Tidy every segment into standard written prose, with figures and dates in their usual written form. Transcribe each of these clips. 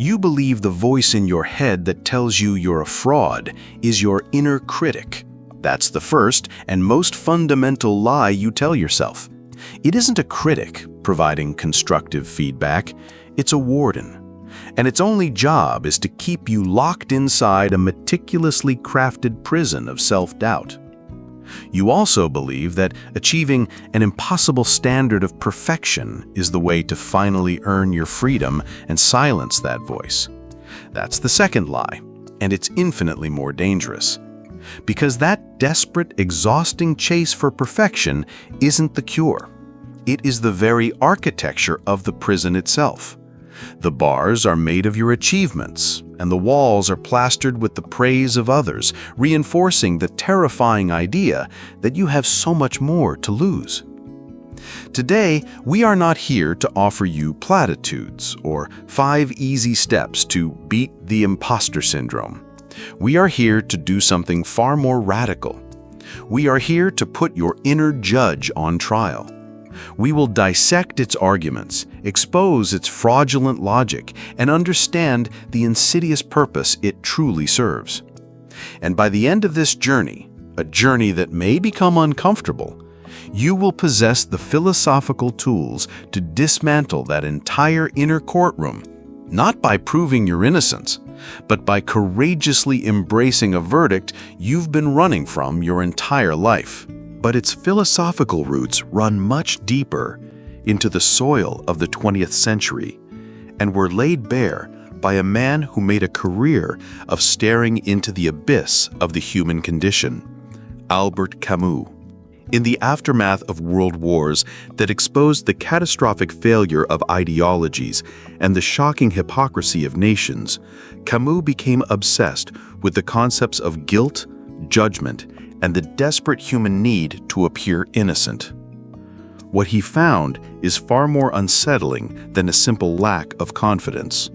You believe the voice in your head that tells you you're a fraud is your inner critic. That's the first and most fundamental lie you tell yourself. It isn't a critic providing constructive feedback, it's a warden. And its only job is to keep you locked inside a meticulously crafted prison of self-doubt. You also believe that achieving an impossible standard of perfection is the way to finally earn your freedom and silence that voice. That's the second lie, and it's infinitely more dangerous. Because that desperate, exhausting chase for perfection isn't the cure. It is the very architecture of the prison itself. The bars are made of your achievements, and the walls are plastered with the praise of others, reinforcing the terrifying idea that you have so much more to lose. Today, we are not here to offer you platitudes or 5 easy steps to beat the imposter syndrome. We are here to do something far more radical. We are here to put your inner judge on trial. We will dissect its arguments, expose its fraudulent logic, and understand the insidious purpose it truly serves. And by the end of this journey, a journey that may become uncomfortable, you will possess the philosophical tools to dismantle that entire inner courtroom, not by proving your innocence, but by courageously embracing a verdict you've been running from your entire life. But its philosophical roots run much deeper into the soil of the 20th century and were laid bare by a man who made a career of staring into the abyss of the human condition, Albert Camus. In the aftermath of world wars that exposed the catastrophic failure of ideologies and the shocking hypocrisy of nations, Camus became obsessed with the concepts of guilt, judgment, and the desperate human need to appear innocent. What he found is far more unsettling than a simple lack of confidence.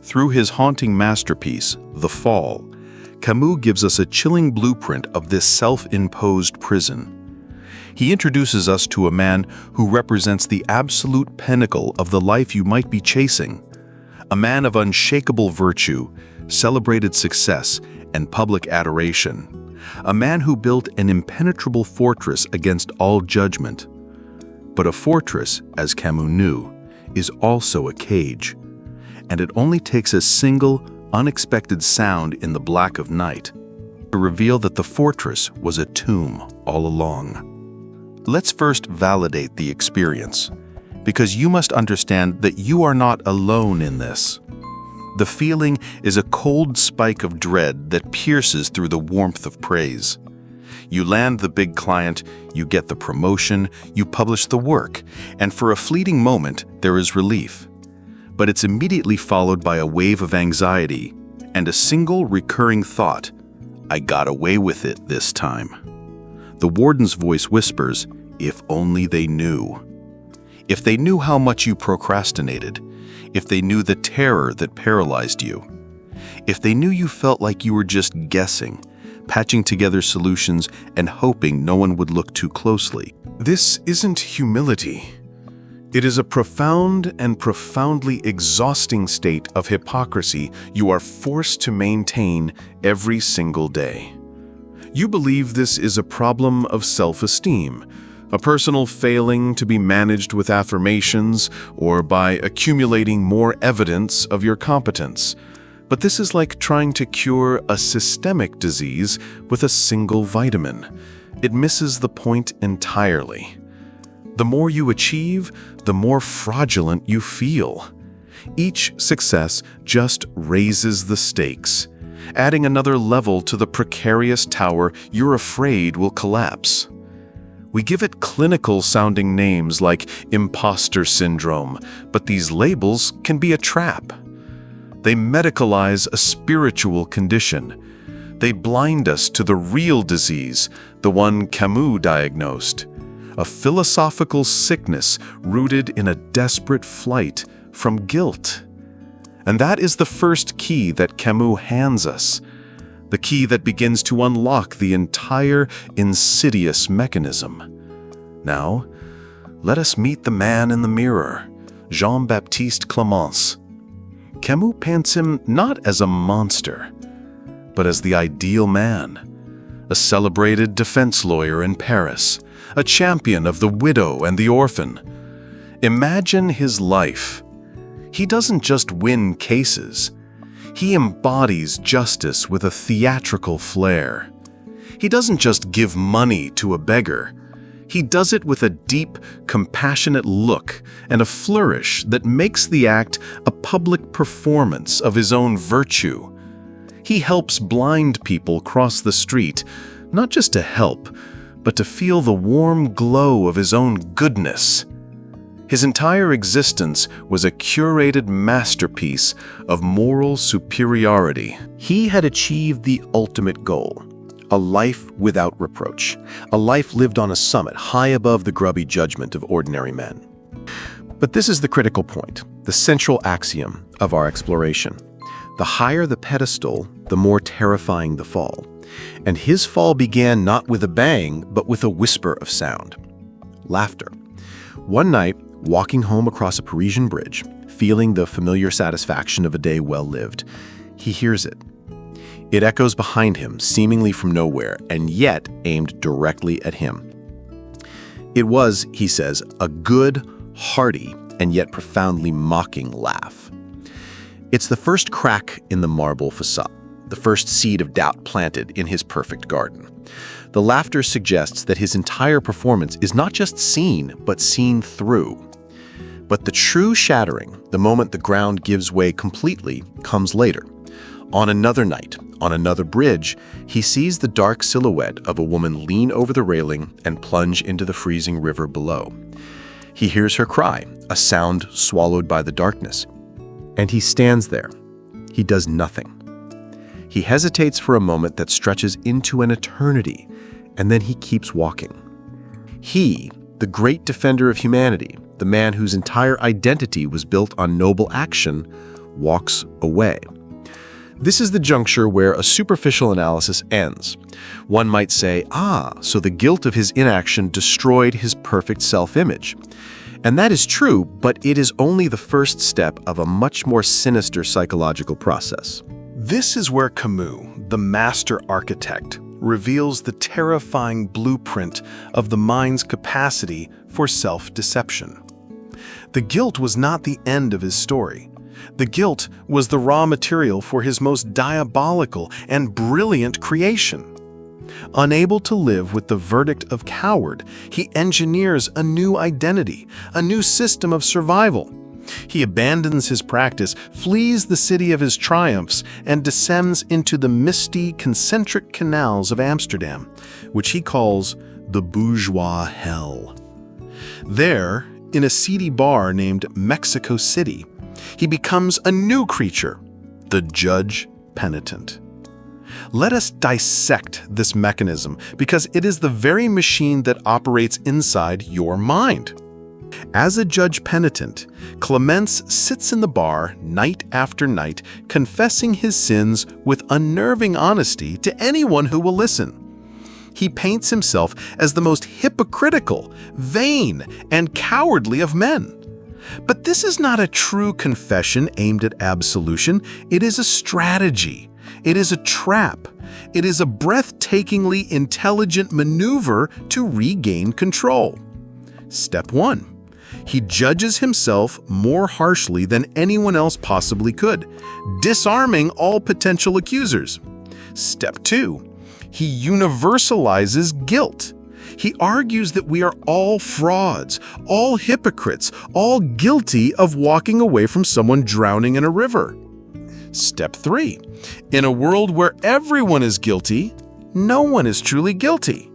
Through his haunting masterpiece, The Fall, Camus gives us a chilling blueprint of this self-imposed prison. He introduces us to a man who represents the absolute pinnacle of the life you might be chasing, a man of unshakable virtue, celebrated success, and public adoration. A man who built an impenetrable fortress against all judgment. But a fortress, as Camus knew, is also a cage, and it only takes a single, unexpected sound in the black of night to reveal that the fortress was a tomb all along. Let's first validate the experience, because you must understand that you are not alone in this. The feeling is a cold spike of dread that pierces through the warmth of praise. You land the big client, you get the promotion, you publish the work, and for a fleeting moment, there is relief. But it's immediately followed by a wave of anxiety and a single recurring thought, "I got away with it this time." The warden's voice whispers, "If only they knew." If they knew how much you procrastinated, if they knew the terror that paralyzed you, if they knew you felt like you were just guessing, patching together solutions and hoping no one would look too closely. This isn't humility. It is a profound and profoundly exhausting state of hypocrisy you are forced to maintain every single day. You believe this is a problem of self-esteem, a personal failing to be managed with affirmations or by accumulating more evidence of your competence. But this is like trying to cure a systemic disease with a single vitamin. It misses the point entirely. The more you achieve, the more fraudulent you feel. Each success just raises the stakes, adding another level to the precarious tower you're afraid will collapse. We give it clinical-sounding names like Impostor Syndrome, but these labels can be a trap. They medicalize a spiritual condition. They blind us to the real disease, the one Camus diagnosed, a philosophical sickness rooted in a desperate flight from guilt. And that is the first key that Camus hands us, the key that begins to unlock the entire insidious mechanism. Now, let us meet the man in the mirror, Jean-Baptiste Clémence. Camus paints him not as a monster, but as the ideal man, a celebrated defense lawyer in Paris, a champion of the widow and the orphan. Imagine his life. He doesn't just win cases. He embodies justice with a theatrical flair. He doesn't just give money to a beggar. He does it with a deep, compassionate look and a flourish that makes the act a public performance of his own virtue. He helps blind people cross the street, not just to help, but to feel the warm glow of his own goodness. His entire existence was a curated masterpiece of moral superiority. He had achieved the ultimate goal, a life without reproach, a life lived on a summit high above the grubby judgment of ordinary men. But this is the critical point, the central axiom of our exploration. The higher the pedestal, the more terrifying the fall. And his fall began not with a bang, but with a whisper of sound. Laughter. One night, walking home across a Parisian bridge, feeling the familiar satisfaction of a day well lived, he hears it. It echoes behind him, seemingly from nowhere, and yet aimed directly at him. It was, he says, a good, hearty, and yet profoundly mocking laugh. It's the first crack in the marble facade, the first seed of doubt planted in his perfect garden. The laughter suggests that his entire performance is not just seen, but seen through. But the true shattering, the moment the ground gives way completely, comes later. On another night, on another bridge, he sees the dark silhouette of a woman lean over the railing and plunge into the freezing river below. He hears her cry, a sound swallowed by the darkness. And he stands there. He does nothing. He hesitates for a moment that stretches into an eternity, and then he keeps walking. He, the great defender of humanity, the man whose entire identity was built on noble action, walks away. This is the juncture where a superficial analysis ends. One might say, so the guilt of his inaction destroyed his perfect self-image. And that is true, but it is only the first step of a much more sinister psychological process. This is where Camus, the master architect, reveals the terrifying blueprint of the mind's capacity for self-deception. The guilt was not the end of his story. The guilt was the raw material for his most diabolical and brilliant creation. Unable to live with the verdict of coward, he engineers a new identity, a new system of survival. He abandons his practice, flees the city of his triumphs, and descends into the misty, concentric canals of Amsterdam, which he calls the bourgeois hell. There, in a seedy bar named Mexico City, he becomes a new creature, the judge penitent. Let us dissect this mechanism, because it is the very machine that operates inside your mind. As a judge penitent, Clemence sits in the bar night after night, confessing his sins with unnerving honesty to anyone who will listen. He paints himself as the most hypocritical, vain, and cowardly of men. But this is not a true confession aimed at absolution. It is a strategy. It is a trap. It is a breathtakingly intelligent maneuver to regain control. Step 1. He judges himself more harshly than anyone else possibly could, disarming all potential accusers. Step 2. He universalizes guilt. He argues that we are all frauds, all hypocrites, all guilty of walking away from someone drowning in a river. Step 3. In a world where everyone is guilty, no one is truly guilty.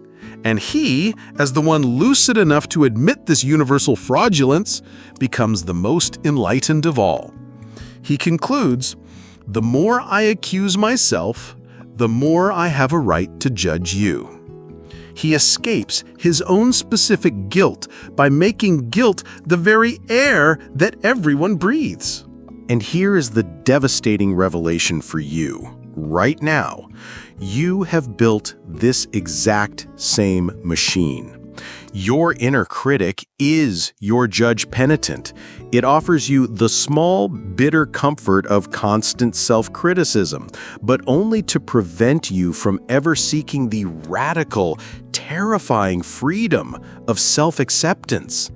And he, as the one lucid enough to admit this universal fraudulence, becomes the most enlightened of all. He concludes, "The more I accuse myself, the more I have a right to judge you." He escapes his own specific guilt by making guilt the very air that everyone breathes. And here is the devastating revelation for you. Right now, you have built this exact same machine. Your inner critic is your judge penitent. It offers you the small, bitter comfort of constant self-criticism, but only to prevent you from ever seeking the radical, terrifying freedom of self-acceptance.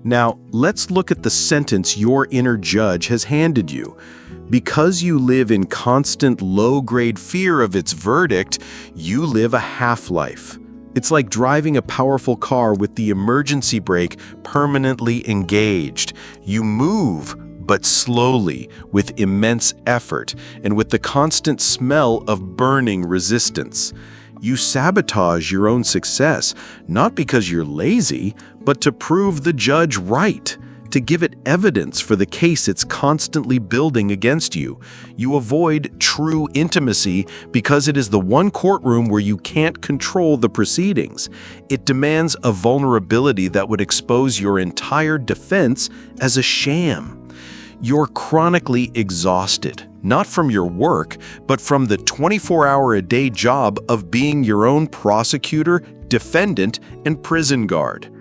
Now, let's look at the sentence your inner judge has handed you. Because you live in constant low-grade fear of its verdict, you live a half-life. It's like driving a powerful car with the emergency brake permanently engaged. You move, but slowly, with immense effort, and with the constant smell of burning resistance. You sabotage your own success, not because you're lazy, but to prove the judge right, to give it evidence for the case it's constantly building against you. You avoid true intimacy because it is the one courtroom where you can't control the proceedings. It demands a vulnerability that would expose your entire defense as a sham. You're chronically exhausted, not from your work, but from the 24-hour-a-day job of being your own prosecutor, defendant, and prison guard.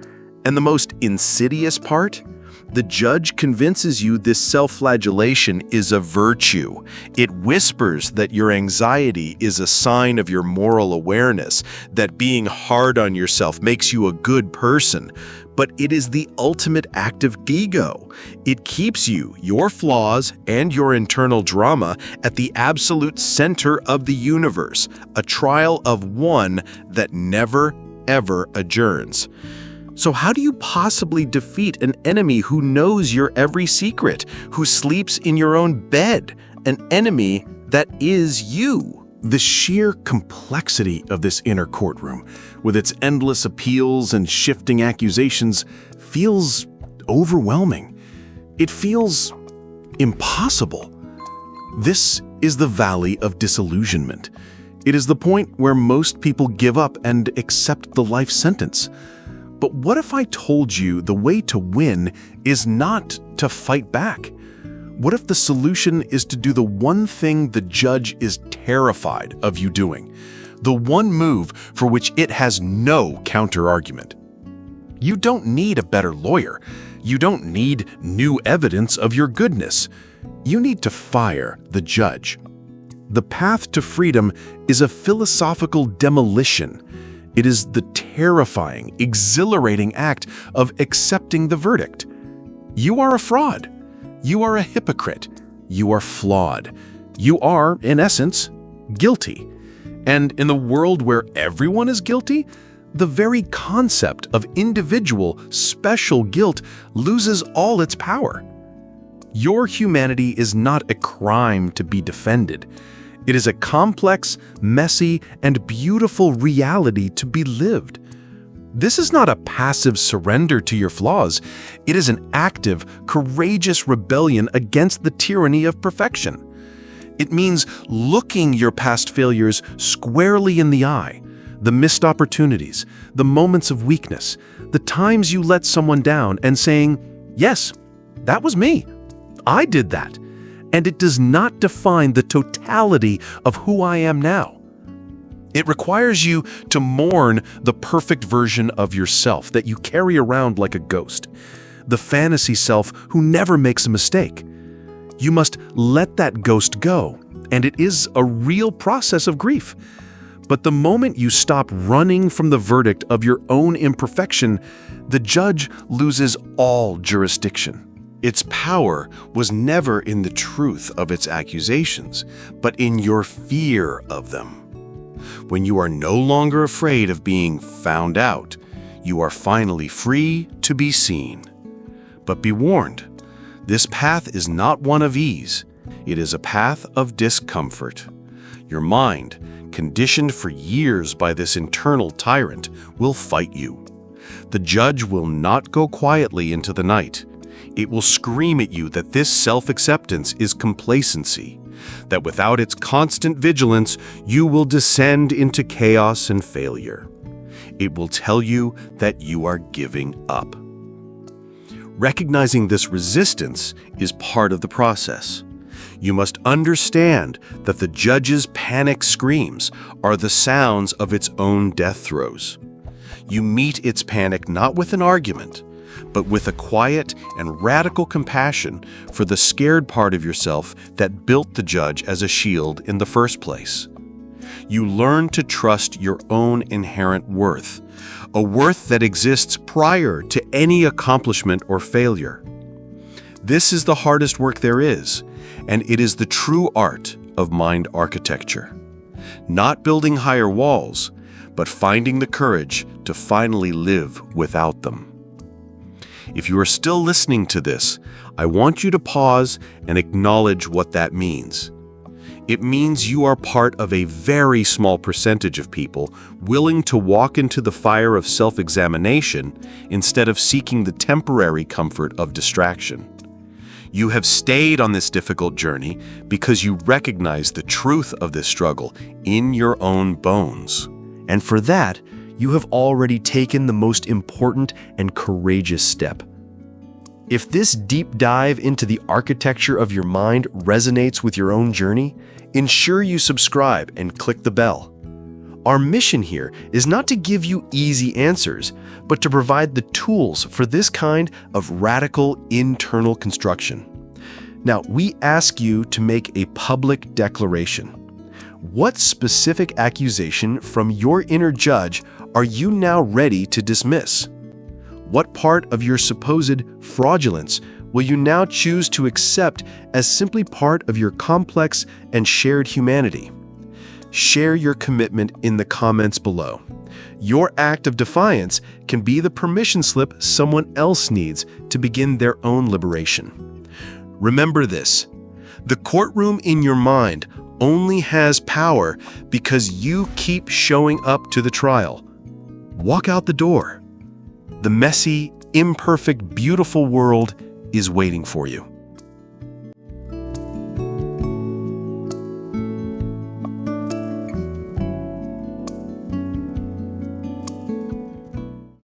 And the most insidious part? The judge convinces you this self-flagellation is a virtue. It whispers that your anxiety is a sign of your moral awareness, that being hard on yourself makes you a good person. But it is the ultimate act of ego. It keeps you, your flaws, and your internal drama at the absolute center of the universe, a trial of one that never, ever adjourns. So how do you possibly defeat an enemy who knows your every secret, who sleeps in your own bed, an enemy that is you? The sheer complexity of this inner courtroom, with its endless appeals and shifting accusations, feels overwhelming. It feels impossible. This is the valley of disillusionment. It is the point where most people give up and accept the life sentence. But what if I told you the way to win is not to fight back? What if the solution is to do the one thing the judge is terrified of you doing? The one move for which it has no counter-argument. You don't need a better lawyer. You don't need new evidence of your goodness. You need to fire the judge. The path to freedom is a philosophical demolition. It is the terrifying, exhilarating act of accepting the verdict. You are a fraud. You are a hypocrite. You are flawed. You are, in essence, guilty. And in the world where everyone is guilty, the very concept of individual, special guilt loses all its power. Your humanity is not a crime to be defended. It is a complex, messy, and beautiful reality to be lived. This is not a passive surrender to your flaws. It is an active, courageous rebellion against the tyranny of perfection. It means looking your past failures squarely in the eye, the missed opportunities, the moments of weakness, the times you let someone down, and saying, "Yes, that was me. I did that. And it does not define the totality of who I am now." It requires you to mourn the perfect version of yourself that you carry around like a ghost, the fantasy self who never makes a mistake. You must let that ghost go, and it is a real process of grief. But the moment you stop running from the verdict of your own imperfection, the judge loses all jurisdiction. Its power was never in the truth of its accusations, but in your fear of them. When you are no longer afraid of being found out, you are finally free to be seen. But be warned, this path is not one of ease. It is a path of discomfort. Your mind, conditioned for years by this internal tyrant, will fight you. The judge will not go quietly into the night. It will scream at you that this self-acceptance is complacency, that without its constant vigilance, you will descend into chaos and failure. It will tell you that you are giving up. Recognizing this resistance is part of the process. You must understand that the judge's panic screams are the sounds of its own death throes. You meet its panic not with an argument, but with a quiet and radical compassion for the scared part of yourself that built the judge as a shield in the first place. You learn to trust your own inherent worth, a worth that exists prior to any accomplishment or failure. This is the hardest work there is, and it is the true art of mind architecture. Not building higher walls, but finding the courage to finally live without them. If you are still listening to this, I want you to pause and acknowledge what that means. It means you are part of a very small percentage of people willing to walk into the fire of self-examination instead of seeking the temporary comfort of distraction. You have stayed on this difficult journey because you recognize the truth of this struggle in your own bones. And for that, you have already taken the most important and courageous step. If this deep dive into the architecture of your mind resonates with your own journey, ensure you subscribe and click the bell. Our mission here is not to give you easy answers, but to provide the tools for this kind of radical internal construction. Now, we ask you to make a public declaration. What specific accusation from your inner judge are you now ready to dismiss? What part of your supposed fraudulence will you now choose to accept as simply part of your complex and shared humanity? Share your commitment in the comments below. Your act of defiance can be the permission slip someone else needs to begin their own liberation. Remember this: the courtroom in your mind only has power because you keep showing up to the trial. Walk out the door. The messy, imperfect, beautiful world is waiting for you.